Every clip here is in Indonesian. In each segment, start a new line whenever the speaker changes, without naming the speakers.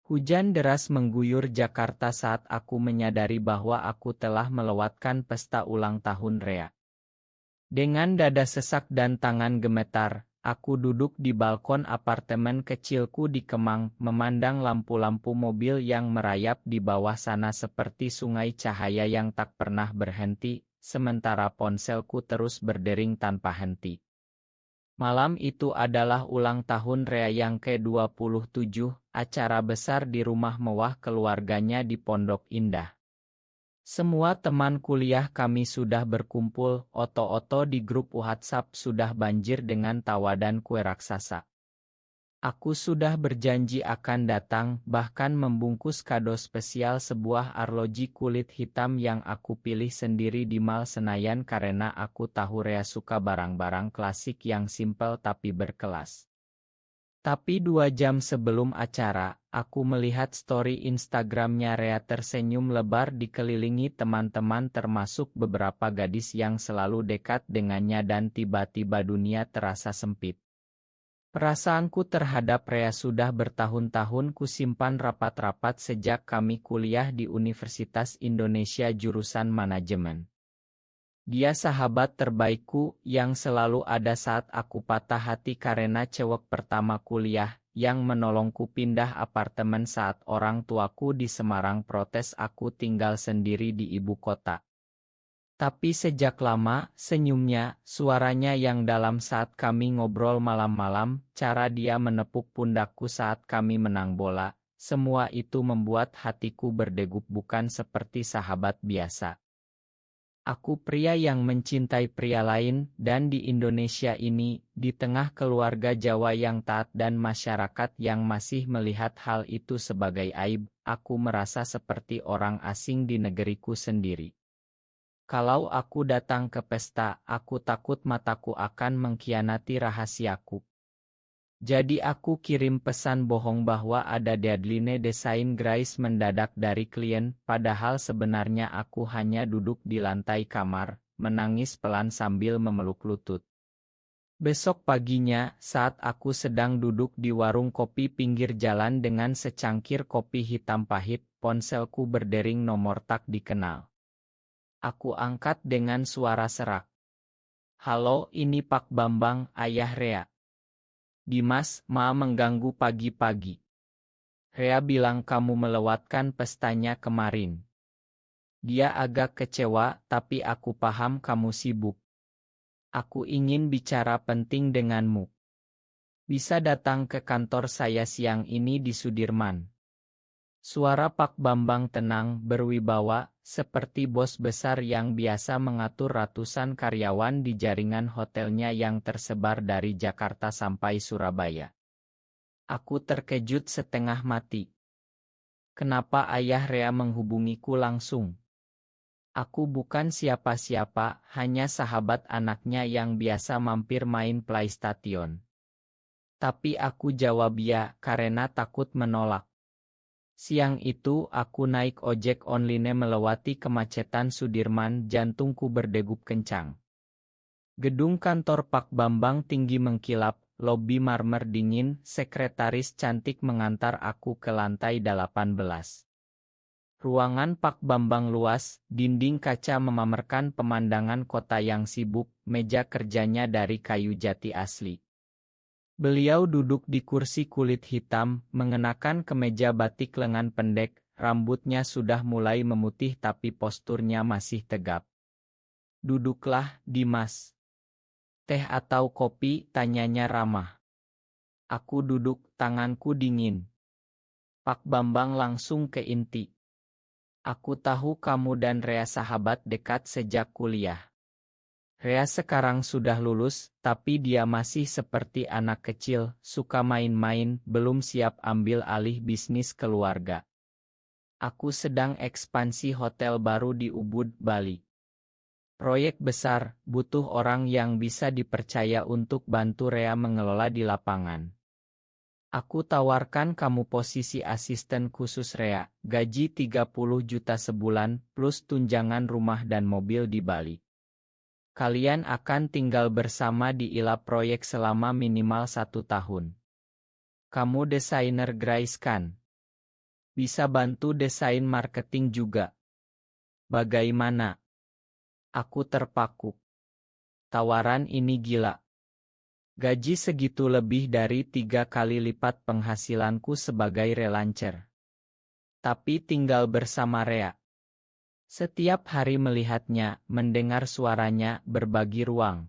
Hujan deras mengguyur Jakarta saat aku menyadari bahwa aku telah melewatkan pesta ulang tahun Rea. Dengan dada sesak dan tangan gemetar, aku duduk di balkon apartemen kecilku di Kemang, memandang lampu-lampu mobil yang merayap di bawah sana seperti sungai cahaya yang tak pernah berhenti, sementara ponselku terus berdering tanpa henti. Malam itu adalah ulang tahun Rea yang ke-27, acara besar di rumah mewah keluarganya di Pondok Indah. Semua teman kuliah kami sudah berkumpul, oto-oto di grup WhatsApp sudah banjir dengan tawa dan kue raksasa. Aku sudah berjanji akan datang, bahkan membungkus kado spesial sebuah arloji kulit hitam yang aku pilih sendiri di Mall Senayan karena aku tahu Rea suka barang-barang klasik yang simpel tapi berkelas. Tapi 2 jam sebelum acara, aku melihat story Instagramnya Rea tersenyum lebar dikelilingi teman-teman termasuk beberapa gadis yang selalu dekat dengannya dan tiba-tiba dunia terasa sempit. Perasaanku terhadap Rea sudah bertahun-tahun kusimpan rapat-rapat sejak kami kuliah di Universitas Indonesia jurusan manajemen. Dia sahabat terbaikku yang selalu ada saat aku patah hati karena cewek pertama kuliah yang menolongku pindah apartemen saat orang tuaku di Semarang protes aku tinggal sendiri di ibu kota. Tapi sejak lama, senyumnya, suaranya yang dalam saat kami ngobrol malam-malam, cara dia menepuk pundakku saat kami menang bola, semua itu membuat hatiku berdegup bukan seperti sahabat biasa. Aku pria yang mencintai pria lain, dan di Indonesia ini, di tengah keluarga Jawa yang taat dan masyarakat yang masih melihat hal itu sebagai aib, aku merasa seperti orang asing di negeriku sendiri. Kalau aku datang ke pesta, aku takut mataku akan mengkhianati rahasiaku. Jadi aku kirim pesan bohong bahwa ada deadline desain Grace mendadak dari klien, padahal sebenarnya aku hanya duduk di lantai kamar, menangis pelan sambil memeluk lutut. Besok paginya, saat aku sedang duduk di warung kopi pinggir jalan dengan secangkir kopi hitam pahit, ponselku berdering nomor tak dikenal. Aku angkat dengan suara serak. Halo, ini Pak Bambang, ayah Rea. Dimas, ma mengganggu pagi-pagi. Rea bilang kamu melewatkan pestanya kemarin. Dia agak kecewa, tapi aku paham kamu sibuk. Aku ingin bicara penting denganmu. Bisa datang ke kantor saya siang ini di Sudirman. Suara Pak Bambang tenang, berwibawa, seperti bos besar yang biasa mengatur ratusan karyawan di jaringan hotelnya yang tersebar dari Jakarta sampai Surabaya. Aku terkejut setengah mati. Kenapa ayah Rea menghubungiku langsung? Aku bukan siapa-siapa, hanya sahabat anaknya yang biasa mampir main PlayStation. Tapi aku jawab ya, karena takut menolak. Siang itu aku naik ojek online melewati kemacetan Sudirman, jantungku berdegup kencang. Gedung kantor Pak Bambang tinggi mengkilap, lobi marmer dingin, sekretaris cantik mengantar aku ke lantai 18. Ruangan Pak Bambang luas, dinding kaca memamerkan pemandangan kota yang sibuk, meja kerjanya dari kayu jati asli. Beliau duduk di kursi kulit hitam, mengenakan kemeja batik lengan pendek, rambutnya sudah mulai memutih tapi posturnya masih tegap. Duduklah, Dimas. Teh atau kopi, tanyanya ramah. Aku duduk, tanganku dingin. Pak Bambang langsung ke inti. Aku tahu kamu dan Rea sahabat dekat sejak kuliah. Rea sekarang sudah lulus, tapi dia masih seperti anak kecil, suka main-main, belum siap ambil alih bisnis keluarga. Aku sedang ekspansi hotel baru di Ubud, Bali. Proyek besar, butuh orang yang bisa dipercaya untuk bantu Rea mengelola di lapangan. Aku tawarkan kamu posisi asisten khusus Rea, gaji 30 juta sebulan, plus tunjangan rumah dan mobil di Bali. Kalian akan tinggal bersama di ILA proyek selama minimal 1 tahun. Kamu desainer Grace kan? Bisa bantu desain marketing juga. Bagaimana? Aku terpaku. Tawaran ini gila. Gaji segitu lebih dari 3 kali lipat penghasilanku sebagai relancer. Tapi tinggal bersama Rea. Setiap hari melihatnya, mendengar suaranya, berbagi ruang.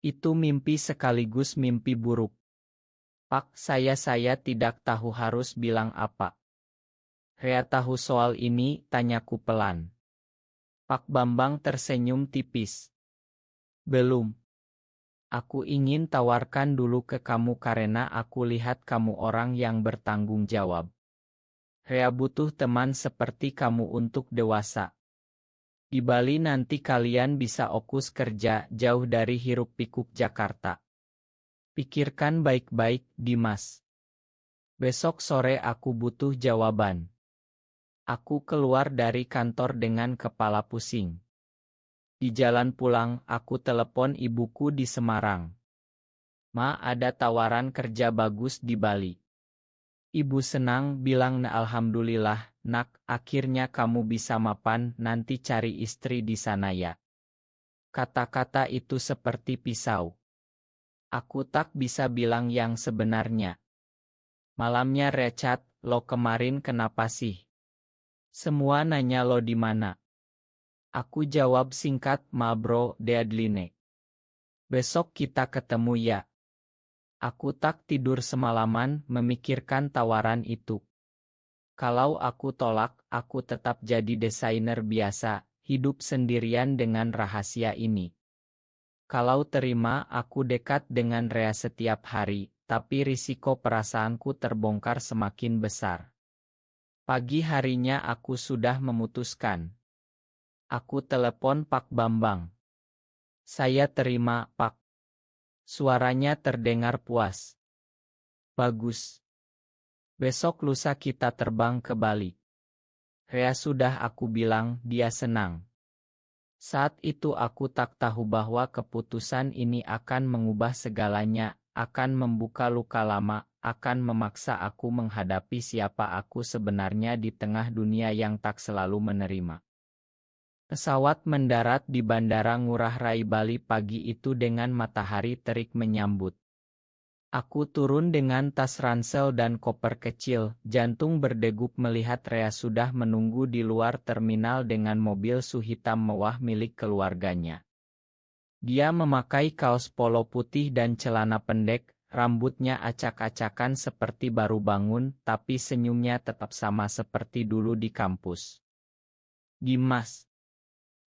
Itu mimpi sekaligus mimpi buruk. Pak, saya tidak tahu harus bilang apa. Rea tahu soal ini, tanyaku pelan. Pak Bambang tersenyum tipis. Belum. Aku ingin tawarkan dulu ke kamu karena aku lihat kamu orang yang bertanggung jawab. Rea butuh teman seperti kamu untuk dewasa. Di Bali nanti kalian bisa fokus kerja jauh dari hiruk-pikuk Jakarta. Pikirkan baik-baik, Dimas. Besok sore aku butuh jawaban. Aku keluar dari kantor dengan kepala pusing. Di jalan pulang, aku telepon ibuku di Semarang. Ma, ada tawaran kerja bagus di Bali. Ibu senang bilang, alhamdulillah, nak, akhirnya kamu bisa mapan, nanti cari istri di sana ya. Kata-kata itu seperti pisau. Aku tak bisa bilang yang sebenarnya. Malamnya Richard, lo kemarin kenapa sih? Semua nanya lo di mana. Aku jawab singkat, ma bro, deadline. Besok kita ketemu ya. Aku tak tidur semalaman memikirkan tawaran itu. Kalau aku tolak, aku tetap jadi desainer biasa, hidup sendirian dengan rahasia ini. Kalau terima, aku dekat dengan Rea setiap hari, tapi risiko perasaanku terbongkar semakin besar. Pagi harinya aku sudah memutuskan. Aku telepon Pak Bambang. Saya terima, Pak. Suaranya terdengar puas. Bagus. Besok lusa kita terbang ke Bali. Rea sudah aku bilang, dia senang. Saat itu aku tak tahu bahwa keputusan ini akan mengubah segalanya, akan membuka luka lama, akan memaksa aku menghadapi siapa aku sebenarnya di tengah dunia yang tak selalu menerima. Pesawat mendarat di Bandara Ngurah Rai Bali pagi itu dengan matahari terik menyambut. Aku turun dengan tas ransel dan koper kecil, jantung berdegup melihat Rea sudah menunggu di luar terminal dengan mobil SUV hitam mewah milik keluarganya. Dia memakai kaos polo putih dan celana pendek, rambutnya acak-acakan seperti baru bangun, tapi senyumnya tetap sama seperti dulu di kampus. Dimas.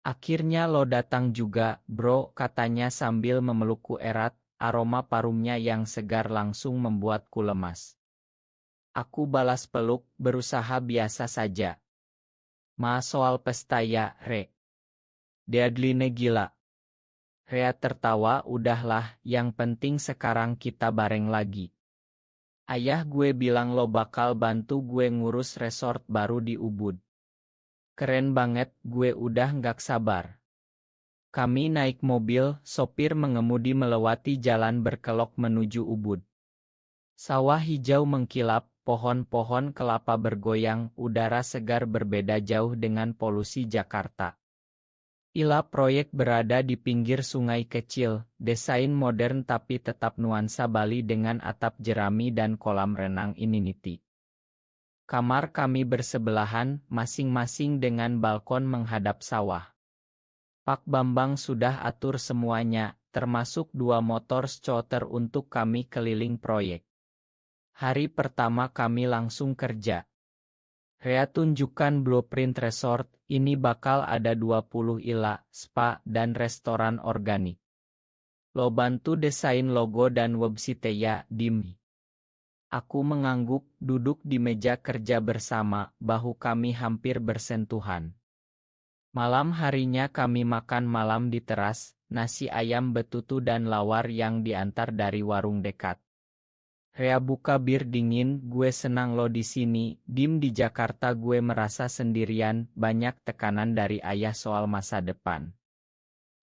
Akhirnya lo datang juga, bro, katanya sambil memelukku erat, aroma parumnya yang segar langsung membuatku lemas. Aku balas peluk, berusaha biasa saja. Ma, soal pesta ya, Re. Deadline gila. Rea tertawa, udahlah, yang penting sekarang kita bareng lagi. Ayah gue bilang lo bakal bantu gue ngurus resort baru di Ubud. Keren banget, gue udah nggak sabar. Kami naik mobil, sopir mengemudi melewati jalan berkelok menuju Ubud. Sawah hijau mengkilap, pohon-pohon kelapa bergoyang, udara segar berbeda jauh dengan polusi Jakarta. Ila proyek berada di pinggir sungai kecil, desain modern tapi tetap nuansa Bali dengan atap jerami dan kolam renang infinity. Kamar kami bersebelahan, masing-masing dengan balkon menghadap sawah. Pak Bambang sudah atur semuanya, termasuk 2 motor scooter untuk kami keliling proyek. Hari pertama kami langsung kerja. Rea tunjukkan blueprint resort, ini bakal ada 20 ila, spa, dan restoran organik. Lo bantu desain logo dan website ya, Dim. Aku mengangguk, duduk di meja kerja bersama, bahu kami hampir bersentuhan. Malam harinya kami makan malam di teras, nasi ayam betutu dan lawar yang diantar dari warung dekat. Rea buka bir dingin, gue senang lo di sini, Dim. Di Jakarta gue merasa sendirian, banyak tekanan dari ayah soal masa depan.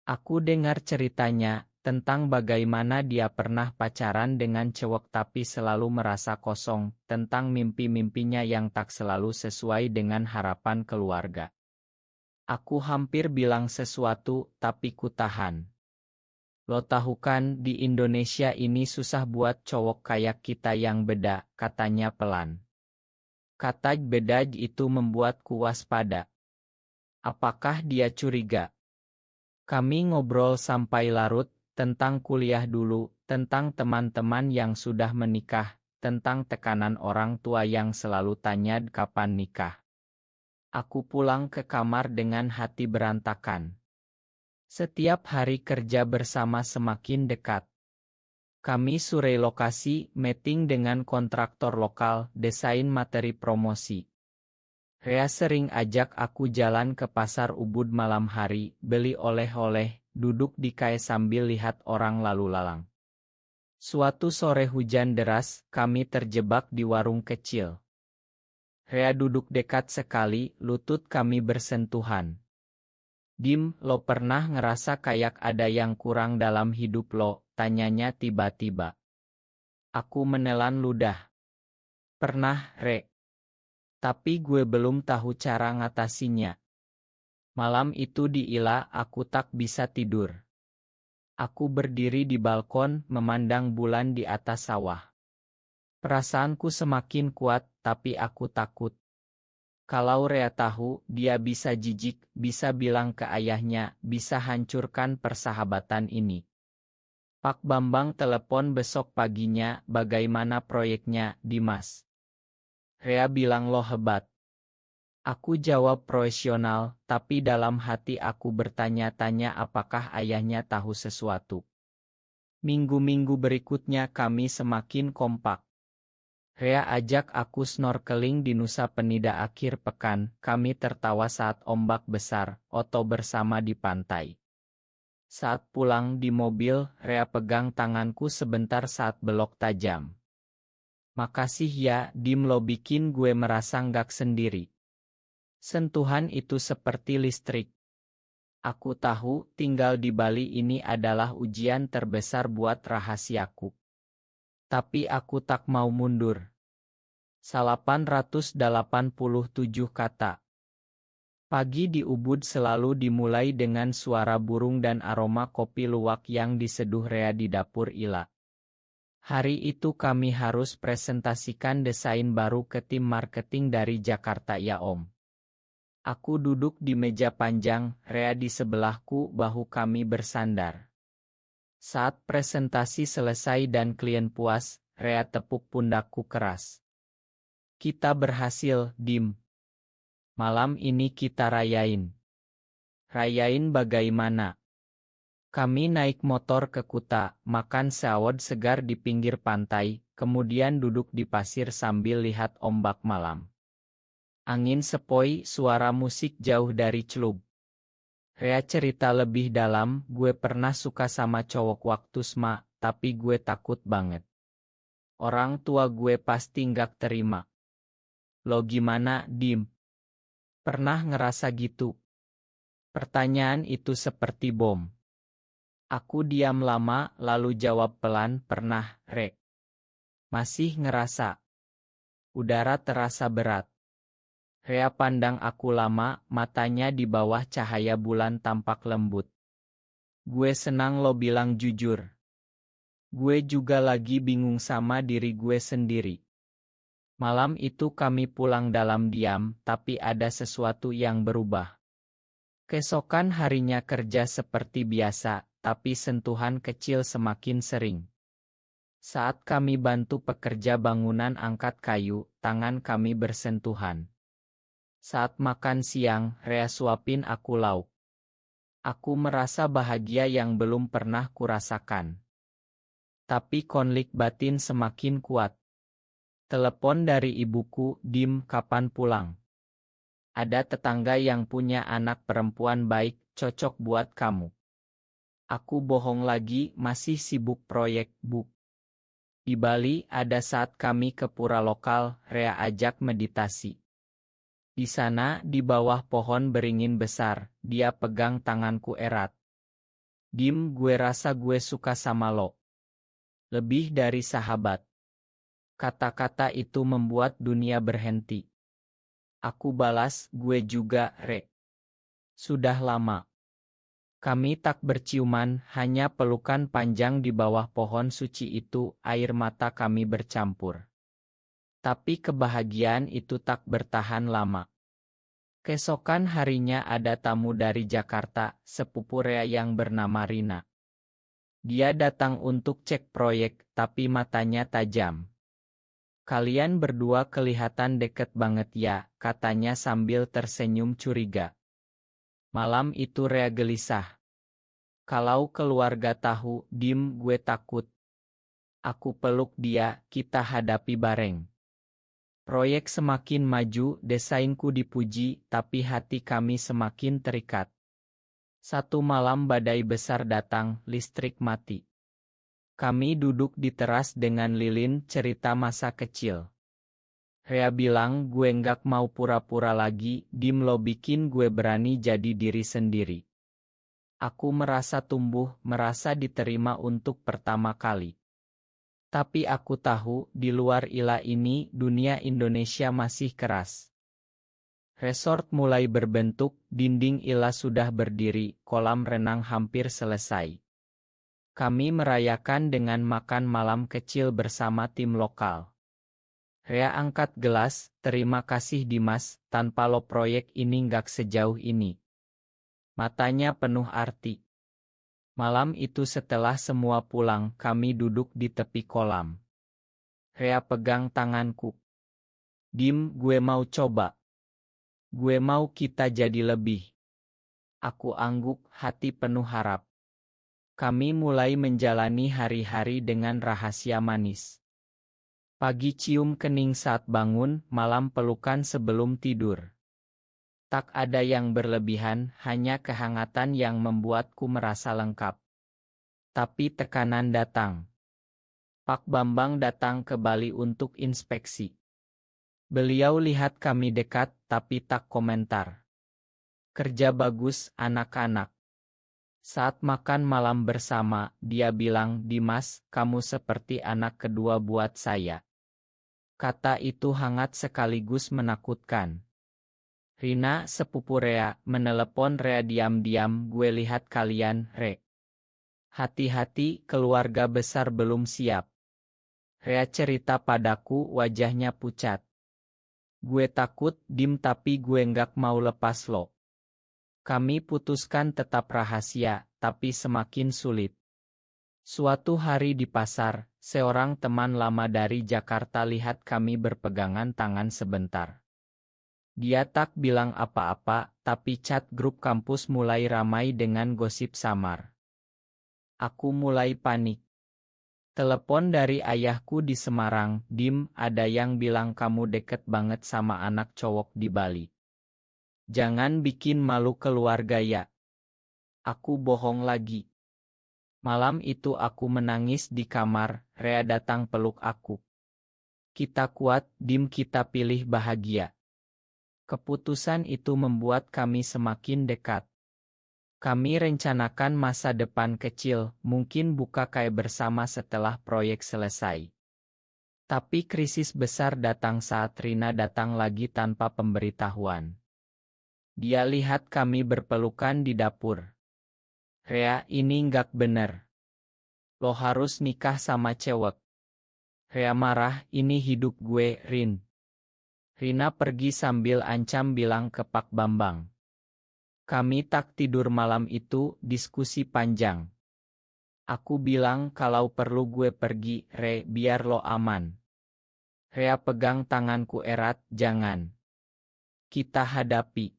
Aku dengar ceritanya, tentang bagaimana dia pernah pacaran dengan cewek tapi selalu merasa kosong, tentang mimpi-mimpinya yang tak selalu sesuai dengan harapan keluarga. Aku hampir bilang sesuatu, tapi ku tahan. Lo tahu kan, di Indonesia ini susah buat cowok kayak kita yang beda, katanya pelan. Kata beda itu membuatku waspada. Apakah dia curiga? Kami ngobrol sampai larut, tentang kuliah dulu, tentang teman-teman yang sudah menikah, tentang tekanan orang tua yang selalu tanya kapan nikah. Aku pulang ke kamar dengan hati berantakan. Setiap hari kerja bersama semakin dekat. Kami survei lokasi, meeting dengan kontraktor lokal, desain materi promosi. Rea sering ajak aku jalan ke pasar Ubud malam hari, beli oleh-oleh, duduk di kai sambil lihat orang lalu lalang. Suatu sore hujan deras, kami terjebak di warung kecil. Rea duduk dekat sekali, lutut kami bersentuhan. Dim, lo pernah ngerasa kayak ada yang kurang dalam hidup lo? Tanyanya tiba-tiba. Aku menelan ludah. Pernah, Re. Tapi gue belum tahu cara ngatasinya. Malam itu di Ila aku tak bisa tidur. Aku berdiri di balkon memandang bulan di atas sawah. Perasaanku semakin kuat, tapi aku takut. Kalau Rea tahu, dia bisa jijik, bisa bilang ke ayahnya, bisa hancurkan persahabatan ini. Pak Bambang telepon besok paginya, bagaimana proyeknya, Dimas? Rea bilang lo hebat. Aku jawab profesional, tapi dalam hati aku bertanya-tanya apakah ayahnya tahu sesuatu. Minggu-minggu berikutnya kami semakin kompak. Rea ajak aku snorkeling di Nusa Penida akhir pekan, kami tertawa saat ombak besar, oto bersama di pantai. Saat pulang di mobil, Rea pegang tanganku sebentar saat belok tajam. Makasih ya, Dim, lo bikin gue merasa nggak sendiri. Sentuhan itu seperti listrik. Aku tahu, tinggal di Bali ini adalah ujian terbesar buat rahasiaku. Tapi aku tak mau mundur. 887 kata. Pagi di Ubud selalu dimulai dengan suara burung dan aroma kopi luwak yang diseduh Rea di dapur Ila. Hari itu kami harus presentasikan desain baru ke tim marketing dari Jakarta ya Om. Aku duduk di meja panjang, Rea di sebelahku, bahu kami bersandar. Saat presentasi selesai dan klien puas, Rea tepuk pundakku keras. Kita berhasil, Dim. Malam ini kita rayain. Rayain bagaimana? Kami naik motor ke Kuta, makan sawod segar di pinggir pantai, kemudian duduk di pasir sambil lihat ombak malam. Angin sepoi, suara musik jauh dari Celub. Rea cerita lebih dalam, gue pernah suka sama cowok waktu SMA, tapi gue takut banget. Orang tua gue pasti nggak terima. Lo gimana, Dim? Pernah ngerasa gitu? Pertanyaan itu seperti bom. Aku diam lama, lalu jawab pelan, pernah, Re. Masih ngerasa. Udara terasa berat. Rea pandang aku lama, matanya di bawah cahaya bulan tampak lembut. Gue senang lo bilang jujur. Gue juga lagi bingung sama diri gue sendiri. Malam itu kami pulang dalam diam, tapi ada sesuatu yang berubah. Keesokan harinya kerja seperti biasa, tapi sentuhan kecil semakin sering. Saat kami bantu pekerja bangunan angkat kayu, tangan kami bersentuhan. Saat makan siang, Rea suapin aku lauk. Aku merasa bahagia yang belum pernah kurasakan. Tapi konflik batin semakin kuat. Telepon dari ibuku, Dim, kapan pulang? Ada tetangga yang punya anak perempuan baik, cocok buat kamu. Aku bohong lagi, masih sibuk proyek, Bu. Di Bali, ada saat kami ke pura lokal, Rea ajak meditasi. Di sana, di bawah pohon beringin besar, dia pegang tanganku erat. Dim, gue rasa gue suka sama lo. Lebih dari sahabat. Kata-kata itu membuat dunia berhenti. Aku balas, gue juga, Re. Sudah lama. Kami tak berciuman, hanya pelukan panjang di bawah pohon suci itu, air mata kami bercampur. Tapi kebahagiaan itu tak bertahan lama. Keesokan harinya ada tamu dari Jakarta, sepupu Rea yang bernama Rina. Dia datang untuk cek proyek, tapi matanya tajam. Kalian berdua kelihatan deket banget ya, katanya sambil tersenyum curiga. Malam itu Rea gelisah. Kalau keluarga tahu, Dim, gue takut. Aku peluk dia, kita hadapi bareng. Proyek semakin maju, desainku dipuji, tapi hati kami semakin terikat. Satu malam badai besar datang, listrik mati. Kami duduk di teras dengan lilin, cerita masa kecil. Rea bilang, gue nggak mau pura-pura lagi, Dim, lo bikin gue berani jadi diri sendiri. Aku merasa tumbuh, merasa diterima untuk pertama kali. Tapi aku tahu, di luar Ila ini, dunia Indonesia masih keras. Resort mulai berbentuk, dinding Ila sudah berdiri, kolam renang hampir selesai. Kami merayakan dengan makan malam kecil bersama tim lokal. Rea angkat gelas, terima kasih Dimas, tanpa lo proyek ini nggak sejauh ini. Matanya penuh arti. Malam itu setelah semua pulang, kami duduk di tepi kolam. Rea pegang tanganku. Dim, gue mau coba. Gue mau kita jadi lebih. Aku angguk, hati penuh harap. Kami mulai menjalani hari-hari dengan rahasia manis. Pagi cium kening saat bangun, malam pelukan sebelum tidur. Tak ada yang berlebihan, hanya kehangatan yang membuatku merasa lengkap. Tapi tekanan datang. Pak Bambang datang ke Bali untuk inspeksi. Beliau lihat kami dekat, tapi tak komentar. Kerja bagus, anak-anak. Saat makan malam bersama, dia bilang, Dimas, kamu seperti anak kedua buat saya. Kata itu hangat sekaligus menakutkan. Rina, sepupu Rea, menelepon Rea diam-diam, gue lihat kalian, Re. Hati-hati, keluarga besar belum siap. Rea cerita padaku, wajahnya pucat. Gue takut, Dim, tapi gue nggak mau lepas lo. Kami putuskan tetap rahasia, tapi semakin sulit. Suatu hari di pasar, seorang teman lama dari Jakarta lihat kami berpegangan tangan sebentar. Dia tak bilang apa-apa, tapi chat grup kampus mulai ramai dengan gosip samar. Aku mulai panik. Telepon dari ayahku di Semarang, Dim, ada yang bilang kamu deket banget sama anak cowok di Bali. Jangan bikin malu keluarga ya. Aku bohong lagi. Malam itu aku menangis di kamar, Rea datang peluk aku. Kita kuat, Dim, kita pilih bahagia. Keputusan itu membuat kami semakin dekat. Kami rencanakan masa depan kecil, mungkin buka kayak bersama setelah proyek selesai. Tapi krisis besar datang saat Rina datang lagi tanpa pemberitahuan. Dia lihat kami berpelukan di dapur. Rea, ini nggak bener. Lo harus nikah sama cewek. Rea marah, ini hidup gue, Rin. Rina pergi sambil ancam bilang ke Pak Bambang. Kami tak tidur malam itu, diskusi panjang. Aku bilang kalau perlu gue pergi, Re, biar lo aman. Rea pegang tanganku erat, jangan. Kita hadapi.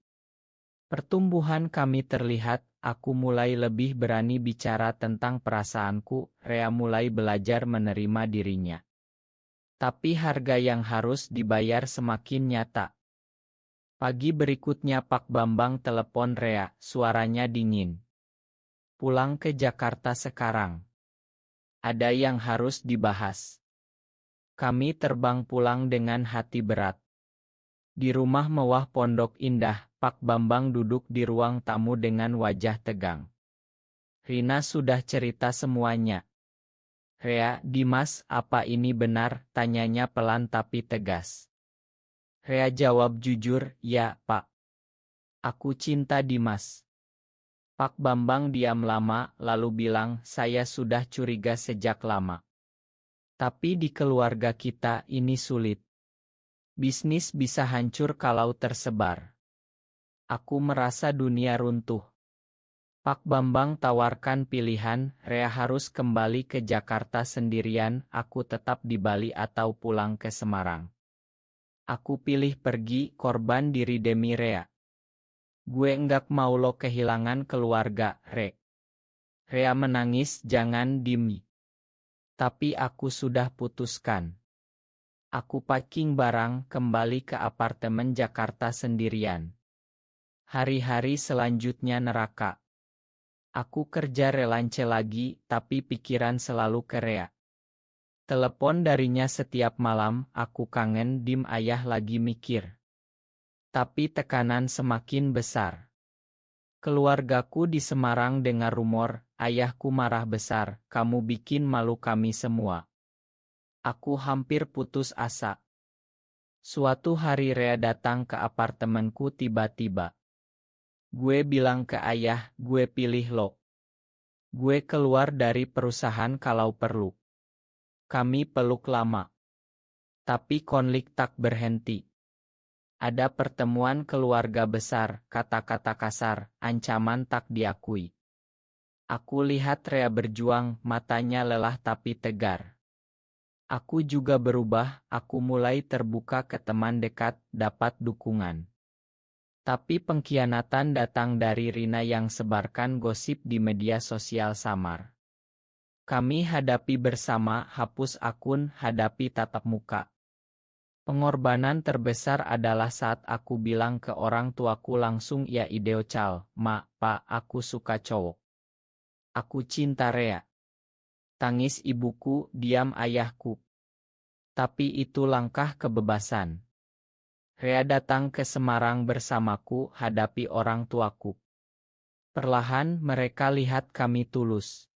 Pertumbuhan kami terlihat, aku mulai lebih berani bicara tentang perasaanku, Rea mulai belajar menerima dirinya. Tapi harga yang harus dibayar semakin nyata. Pagi berikutnya Pak Bambang telepon Rea, suaranya dingin. Pulang ke Jakarta sekarang. Ada yang harus dibahas. Kami terbang pulang dengan hati berat. Di rumah mewah Pondok Indah, Pak Bambang duduk di ruang tamu dengan wajah tegang. Rina sudah cerita semuanya. Rea, Dimas, apa ini benar? Tanyanya pelan tapi tegas. Rea jawab jujur, ya, Pak. Aku cinta Dimas. Pak Bambang diam lama, lalu bilang, saya sudah curiga sejak lama. Tapi di keluarga kita ini sulit. Bisnis bisa hancur kalau tersebar. Aku merasa dunia runtuh. Pak Bambang tawarkan pilihan, Rea harus kembali ke Jakarta sendirian, aku tetap di Bali atau pulang ke Semarang. Aku pilih pergi, korban diri demi Rea. Gue enggak mau lo kehilangan keluarga, Re. Rea menangis, jangan Dimi. Tapi aku sudah putuskan. Aku packing barang, kembali ke apartemen Jakarta sendirian. Hari-hari selanjutnya neraka. Aku kerja relance lagi, tapi pikiran selalu ke Rea. Telepon darinya setiap malam, aku kangen Dim, ayah lagi mikir. Tapi tekanan semakin besar. Keluargaku di Semarang dengar rumor, ayahku marah besar, kamu bikin malu kami semua. Aku hampir putus asa. Suatu hari Rea datang ke apartemenku tiba-tiba. Gue bilang ke ayah, gue pilih lo. Gue keluar dari perusahaan kalau perlu. Kami peluk lama. Tapi konflik tak berhenti. Ada pertemuan keluarga besar, kata-kata kasar, ancaman tak diakui. Aku lihat Rea berjuang, matanya lelah tapi tegar. Aku juga berubah, aku mulai terbuka ke teman dekat, dapat dukungan. Tapi pengkhianatan datang dari Rina yang sebarkan gosip di media sosial samar. Kami hadapi bersama, hapus akun, hadapi tatap muka. Pengorbanan terbesar adalah saat aku bilang ke orang tuaku langsung ya ideocal, Ma, Pa, aku suka cowok. Aku cinta Rea. Tangis ibuku, diam ayahku. Tapi itu langkah kebebasan. Rea datang ke Semarang bersamaku, hadapi orang tuaku. Perlahan mereka lihat kami tulus.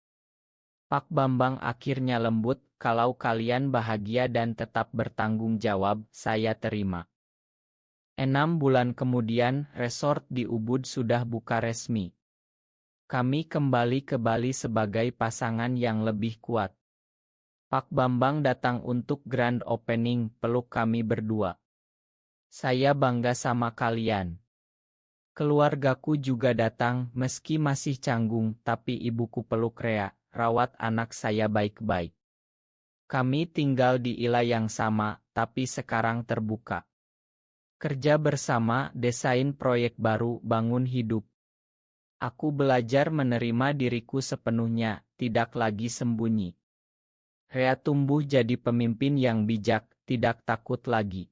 Pak Bambang akhirnya lembut, kalau kalian bahagia dan tetap bertanggung jawab, saya terima. 6 bulan kemudian, resort di Ubud sudah buka resmi. Kami kembali ke Bali sebagai pasangan yang lebih kuat. Pak Bambang datang untuk grand opening, peluk kami berdua. Saya bangga sama kalian. Keluargaku juga datang, meski masih canggung, tapi ibuku peluk Rea, rawat anak saya baik-baik. Kami tinggal di ila yang sama, tapi sekarang terbuka. Kerja bersama, desain proyek baru, bangun hidup. Aku belajar menerima diriku sepenuhnya, tidak lagi sembunyi. Rea tumbuh jadi pemimpin yang bijak, tidak takut lagi.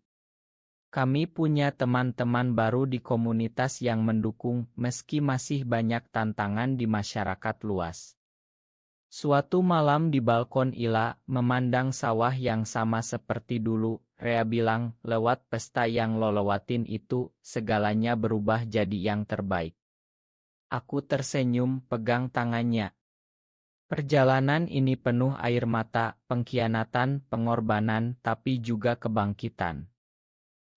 Kami punya teman-teman baru di komunitas yang mendukung, meski masih banyak tantangan di masyarakat luas. Suatu malam di balkon Ila, memandang sawah yang sama seperti dulu, Rea bilang, lewat pesta yang lo lewatin itu, segalanya berubah jadi yang terbaik. Aku tersenyum, pegang tangannya. Perjalanan ini penuh air mata, pengkhianatan, pengorbanan, tapi juga kebangkitan.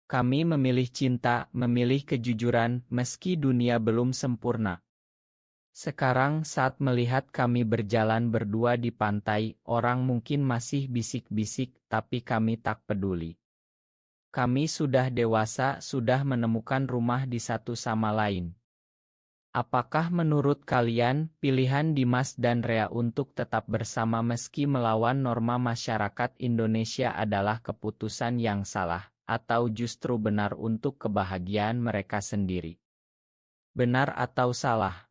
Kami memilih cinta, memilih kejujuran, meski dunia belum sempurna. Sekarang saat melihat kami berjalan berdua di pantai, orang mungkin masih bisik-bisik, tapi kami tak peduli. Kami sudah dewasa, sudah menemukan rumah di satu sama lain. Apakah menurut kalian, pilihan Dimas dan Rea untuk tetap bersama meski melawan norma masyarakat Indonesia adalah keputusan yang salah, atau justru benar untuk kebahagiaan mereka sendiri? Benar atau salah?